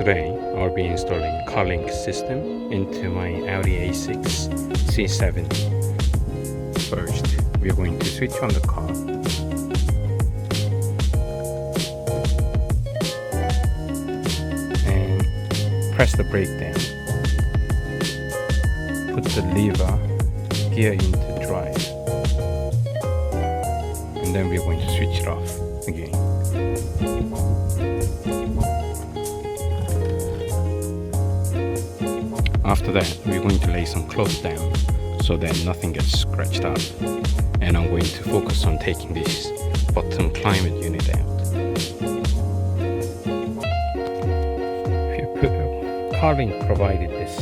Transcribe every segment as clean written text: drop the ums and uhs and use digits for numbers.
Today I'll be installing Carlinkit system into my Audi A6 C7. First, we're going to switch on the car. And press the brake down. Put the lever gear into drive. And then we're going to switch it off again. After that, we're going to lay some cloth down so that nothing gets scratched up. And I'm going to focus on taking this bottom climate unit out. Carlink provided this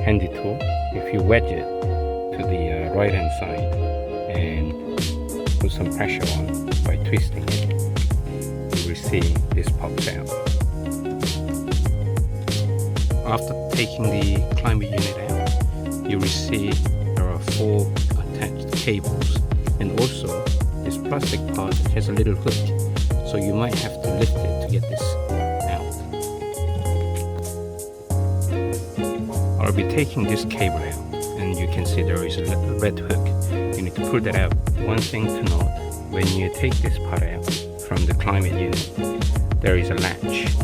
handy tool. If you wedge it to the right hand side and put some pressure on by twisting it, you will see this pops out. After taking the climate unit out, you will see there are 4 attached cables, and also this plastic part has a little hook, so you might have to lift it to get this out. I'll be taking this cable out, and you can see there is a red hook. You need to pull that out. One thing to note, when you take this part out from the climate unit, there is a latch.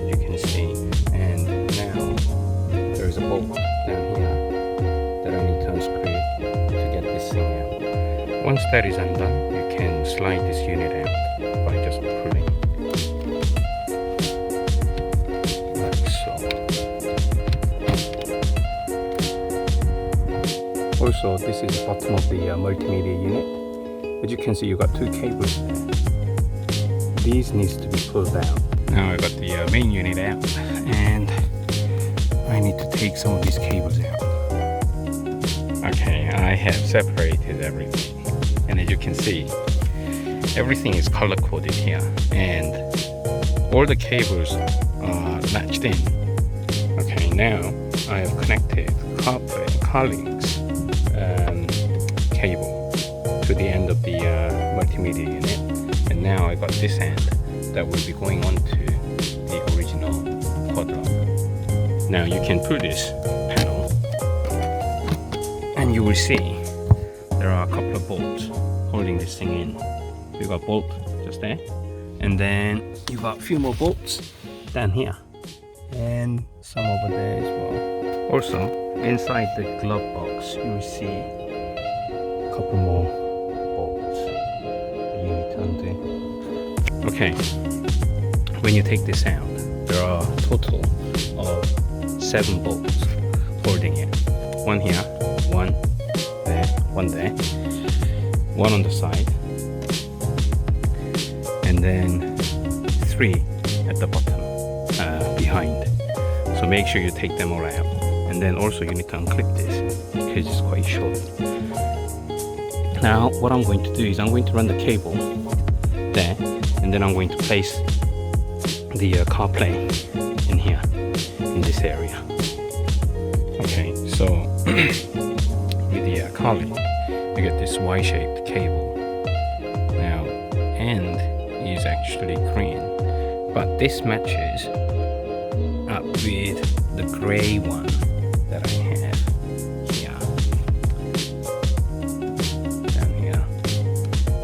You can see. A bolt down here that I need to unscrew to get this thing out. Once that is undone, you can slide this unit out by just pulling like so. Also, this is the bottom of the multimedia unit. As you can see, you got 2 cables there. These needs to be pulled out. Now I got the main unit out, and I need to take some of these cables out. Okay, I have separated everything, and as you can see, everything is color coded here, and all the cables are latched in. Okay, now I have connected Carplay, Carlink's cable to the end of the multimedia unit, and now I got this end that will be going on to the original quad lock. Now you can pull this panel, and you will see there are a couple of bolts holding this thing in. You got bolt just there, and then you got a few more bolts down here, and some over there as well. Also, inside the glove box, you will see a couple more bolts you need to undo. Okay, when you take this out, there are a total of 7 bolts holding it. 1 here, 1 there, 1 there, 1 on the side, and then 3 at the bottom behind. So make sure you take them all out, and then also you need to unclip this because it's quite short. Now what I'm going to do is I'm going to run the cable there, and then I'm going to place the Carplay in here, in this area. Okay, so with the Carlink, you get this Y-shaped cable. Now, end is actually green, but this matches up with the gray one that I have here, down here.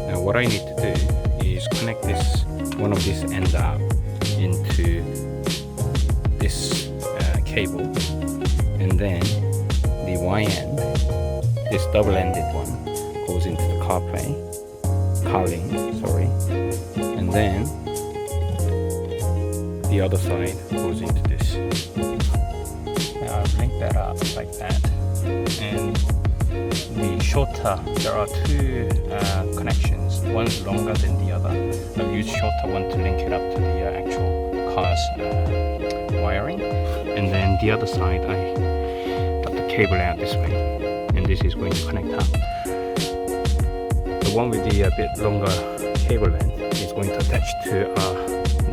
Now, what I need to do is connect this one of these ends up into this cable, and then the Y end, this double-ended one, goes into the Carplay, and then the other side goes into this. Now I've linked that up like that, and the shorter, there are 2 connections, one's longer than the other. I've used shorter one to link it up to the actual car's wiring, and then the other side I got the cable out this way, and this is going to connect up. The one with the bit longer cable length is going to attach to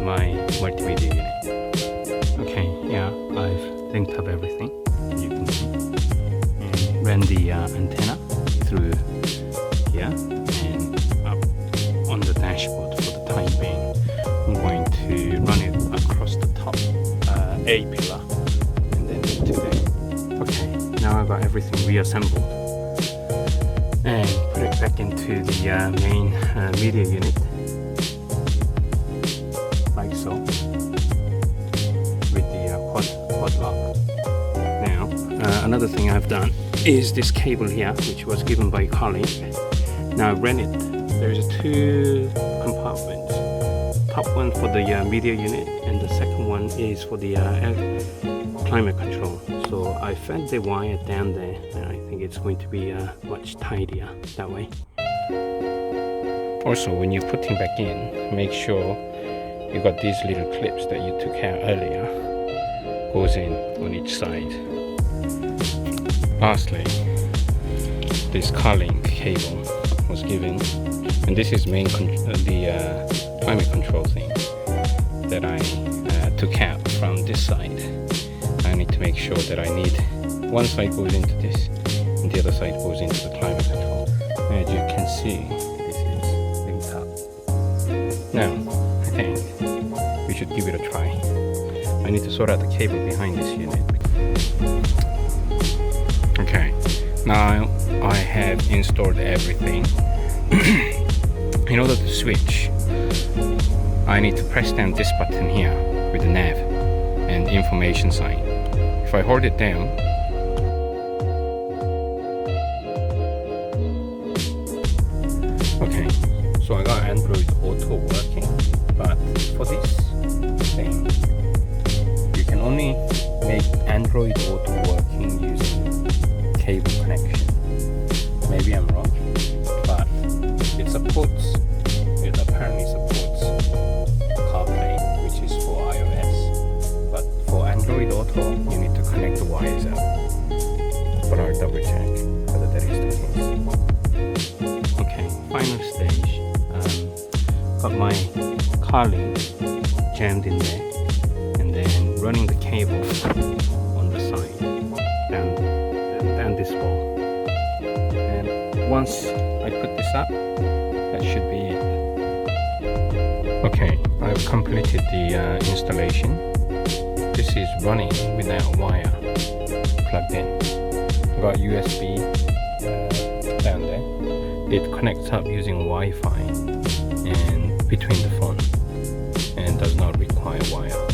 my multimedia unit. Okay, yeah, I've linked up everything, you can see, and ran the antenna through here and up on the dashboard. For the time being, I'm going to run it across the top A pillar and then into there. Okay, now I've got everything reassembled and put it back into the main media unit, like so, with the quad lock. Now, another thing I've done is this cable here, which was given by Carlinkit. Now I've ran it. There's two compartments. Top one for the media unit, and the second one is for the climate control. So I fed the wire down there, and I think it's going to be much tidier that way. Also, when you're putting back in, make sure you got these little clips that you took out earlier, goes in on each side. Lastly, this Carlink cable was given, and this is the climate control thing that I took out from this side. I need to make sure that I need one side goes into this and the other side goes into the climate control. As you can see, this is linked up. Now I think we should give it a try. I need to sort out the cable behind this unit. Okay, now I have installed everything. In order to switch, I need to press down this button here with the nav and information sign. If I hold it down, okay, so I got Android Auto working, but for this thing, you can only make Android Auto working using cable connection. Maybe I'm wrong, but it apparently supports Carplay, which is for iOS, but for Android Auto you need to connect the wires out. But I'll double check whether that is the case. Okay, final stage. Got my Carlink jammed in there, and then running the cable on the side down this wall. And once I put this up, that should be it. Okay, I've completed the installation. This is running without a wire plugged in. I've got USB down there. It connects up using Wi-Fi and between the phone and does not require wire.